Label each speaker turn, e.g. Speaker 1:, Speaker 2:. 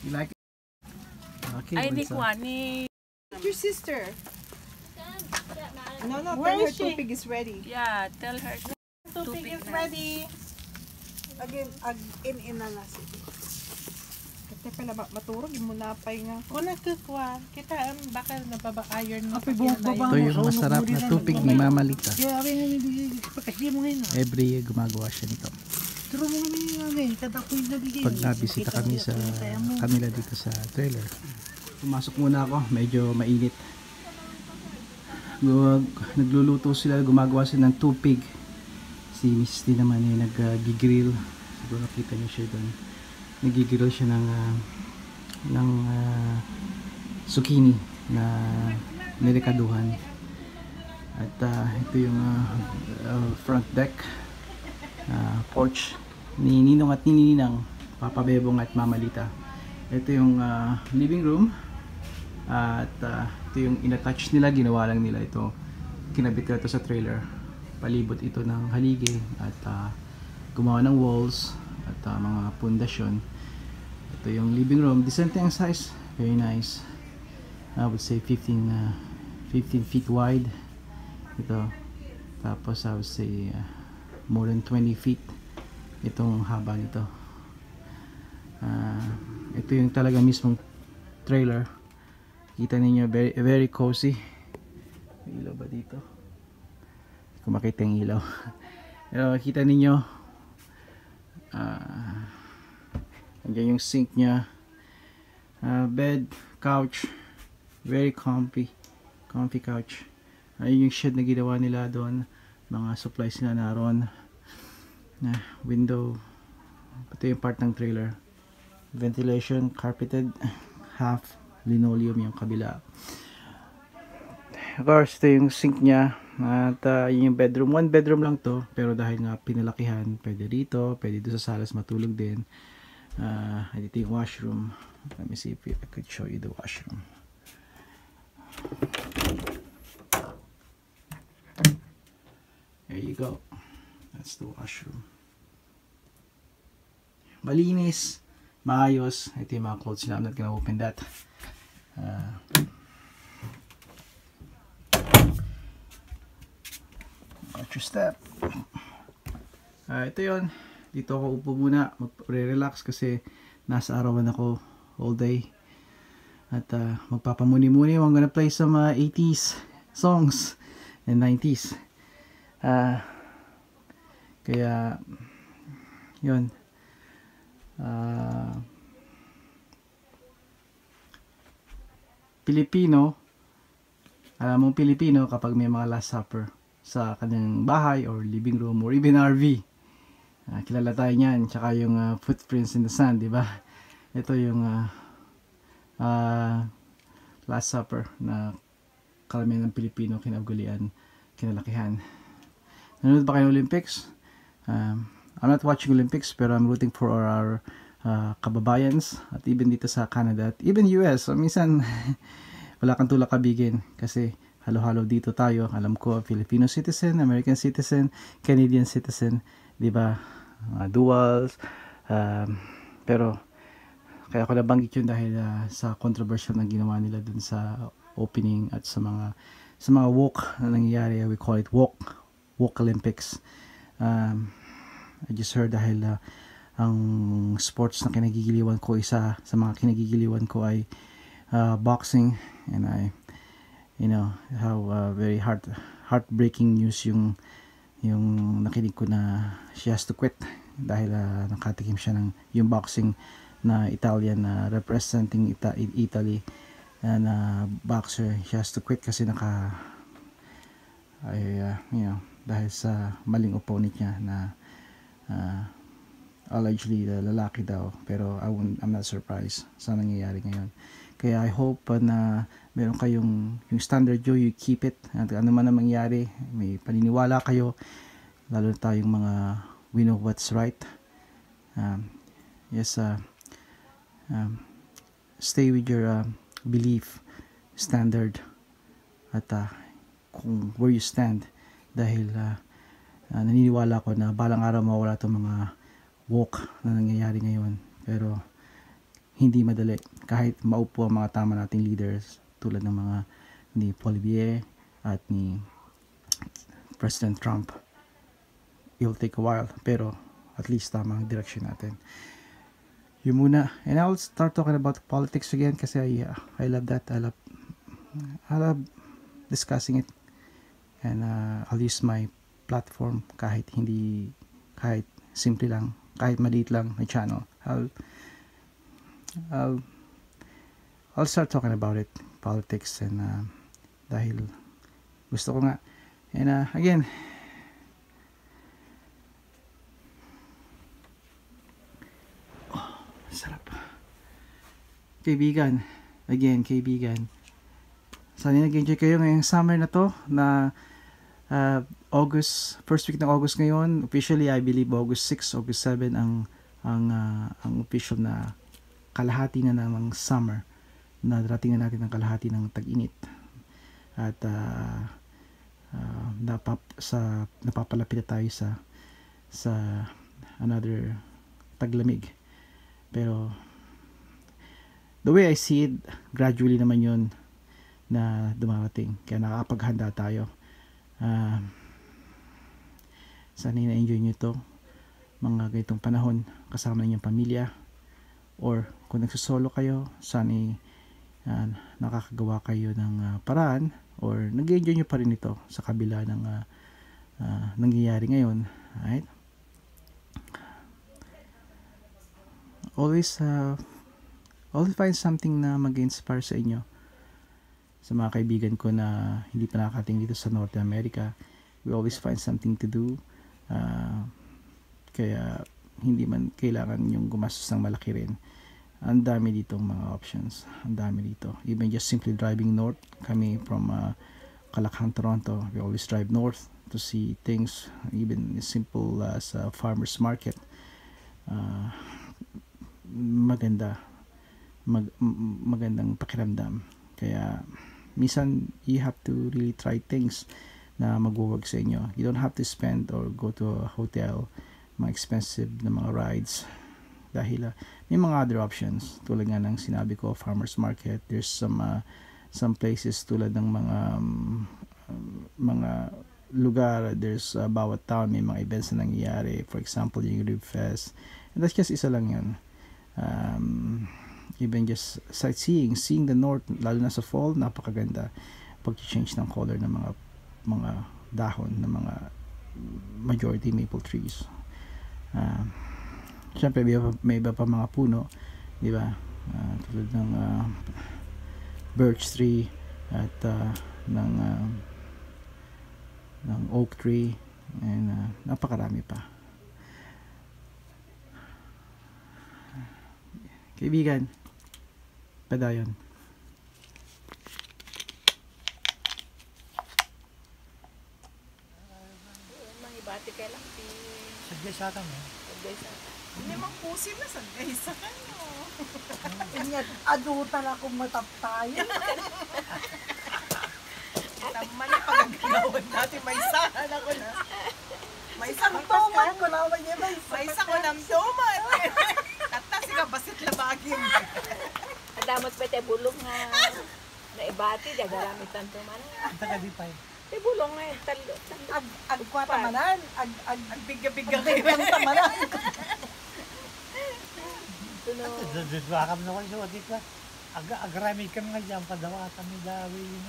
Speaker 1: You like it? Okay,
Speaker 2: Ay, ni Kwani.
Speaker 3: Your sister. No,
Speaker 4: Where
Speaker 3: tell her
Speaker 4: is she?
Speaker 3: tupig is ready.
Speaker 2: Yeah, tell her.
Speaker 4: Tupig is ready.
Speaker 3: Again, in na nasi. Kaya pala maturog, yung munapay nga.
Speaker 4: Kung nagkukwa, kita baka nababa-iron mo.
Speaker 1: Ito yung masarap na tupig ni Mama Lita. Every year gumagawa siya nito. Pag nabisita kami sa kanila dito sa trailer, pumasok muna ako, medyo mainit. Nagluluto sila, gumagawa sila ng tupig. Si Miss D naman ay nag-grill. Siguro nakita niyo siya doon. Nag-grill siya ng zucchini na nirekaduhan. At ito yung front deck, porch ni Ninong at Nininang, Papa Bebong at Mama Lita. Ito yung living room. At ito yung inattach nila, ginawa lang nila ito. Kinabit ko ito sa trailer. Palibot ito ng haligi at gumawa ng walls at mga pundasyon. Ito yung living room. Decent ang size. Very nice. I would say 15 feet wide. Ito. Tapos I would say more than 20 feet. Itong haba nito. Ito yung talaga mismong trailer. Kita ninyo, very, very cozy. May ilaw ba dito? Hindi ko makita yung ilaw. Pero kita ninyo, andyan yung sink nya, bed, couch, very comfy couch. Ayun yung shed na ginawa nila doon, mga supplies nila naroon, window, pati yung part ng trailer, ventilation, carpeted, half linoleum yung kabila. Of course, ito yung sink nya. At yun yung bedroom. One bedroom lang to, pero dahil nga pinalakihan, pwede dito, pwede dito sa salas matulog din. Dito yung washroom. Let me see if I could show you the washroom. There you go. That's the washroom. Malinis, maayos. Ito yung mga clothes nila. I'm not gonna open that. Watch your step. Ito yun. Dito ako upo muna. Magre-relax kasi nasa arawan ako all day. At magpapamuni-muni. I'm gonna play some 80s songs and 90s. Kaya yun. Pilipino, alam mong Pilipino kapag may mga last supper sa kanilang bahay or living room or even RV, kilala tayo niyan. Tsaka yung footprints in the sand, di ba? Ito yung last supper na karamihan ng Pilipino kinagalian, kinalakihan. Nanonood ba kayo ng Olympics? I'm not watching Olympics, pero I'm rooting for our kababayans at even dito sa Canada at even US. So minsan wala kang tulak kabigin kasi halo-halo dito tayo. Alam ko Filipino citizen, American citizen, Canadian citizen, di ba? Duals. Pero kaya ko nabanggit yun dahil sa controversial na ginawa nila dun sa opening at sa mga walk na nangyayari. We call it walk Olympics. I just heard dahil ang sports na kinagigiliwan ko, isa sa mga kinagigiliwan ko ay boxing, and I how very heartbreaking news yung nakinig ko na she has to quit dahil nakatikim siya ng yung boxing na Italian na representing Italy na boxer. She has to quit kasi dahil sa maling opponent niya na allegedly lalaki daw, pero I'm not surprised sa nangyayari ngayon. Kaya I hope na meron kayong yung standard you keep it, at ano man ang mangyari, may paniniwala kayo, lalo na tayong mga we know what's right. Stay with your belief standard at kung where you stand, dahil naniniwala ko na balang araw mawala itong mga woke na nangyayari ngayon. Pero hindi madali. Kahit maupo ang mga tama nating leaders tulad ng mga ni Poilievre at ni President Trump, it will take a while. Pero at least tama ang direction natin. Yun muna. And I'll start talking about politics again kasi I love that. I love discussing it. And I'll use my platform kahit simple lang, kahit maliit lang my channel. I'll start talking about it, politics, and dahil gusto ko nga. And again, sarap. Kaibigan, sana nag-enjoy kayo ngayong summer na to na first week ng August ngayon. Officially, I believe August 6, August 7 ang official na kalahati na ng summer, na darating na natin ang kalahati ng tag-init. At napapalapit na tayo sa another taglamig. Pero the way I see it, gradually naman yun na dumarating. Kaya nakakapaghanda tayo. Sana na-enjoy nyo ito mga ganitong panahon kasama ninyong pamilya, or kung nagsosolo kayo, sana nakakagawa kayo ng paraan, or nag-enjoy nyo pa rin ito sa kabila ng nangyayari ngayon. Right? Always find something na mag-inspire sa inyo. Sa mga kaibigan ko na hindi pa nakakating dito sa North America, we always find something to do. Kaya hindi man kailangan yung gumastos ng malaki rin. Ang dami dito mga options. Ang dami dito. Even just simply driving north, kami from Kalakhang, Toronto, we always drive north to see things, even as simple as a farmer's market. Magandang pakiramdam. Kaya minsan you have to really try things na magwo-work sa inyo. You don't have to spend or go to a hotel, mga expensive na mga rides, dahil may mga other options tulad nga ng sinabi ko, farmers market. There's some places tulad ng mga lugar, there's bawat town may mga events na nangyayari. For example, yung Rib Fest, and that's just isa lang yun. Even just sightseeing, seeing the north, lalo na sa fall, napakaganda pag-change ng color ng mga dahon ng mga majority maple trees. Siyempre may iba pa mga puno, di ba? Tulad ng birch tree at ng oak tree, and napakarami pa. Kaibigan, padayon.
Speaker 2: Mangibati kay lang ti.
Speaker 5: Sadya sa akin eh.
Speaker 3: Hindi mang pusin na sa isa kanyo. Inyat, adutan akong mataptayan. Naman yung pagagalawan natin, may isahan ako na. May isang toman ko naman niya, may isa ko ng toman. Kata siya basit labagin.
Speaker 2: Adamot pa tayo bulong nga naibati, dagarami tanto man.
Speaker 5: Ang taga di pa eh.
Speaker 2: May bulong nga yung talo.
Speaker 3: Agkwa tamanan,
Speaker 2: Biga-biga
Speaker 3: agbigang tamanan.
Speaker 5: Dudwakam na ko sa wadit ba? Agarami kami nga dyan, padawa kami dawi yun.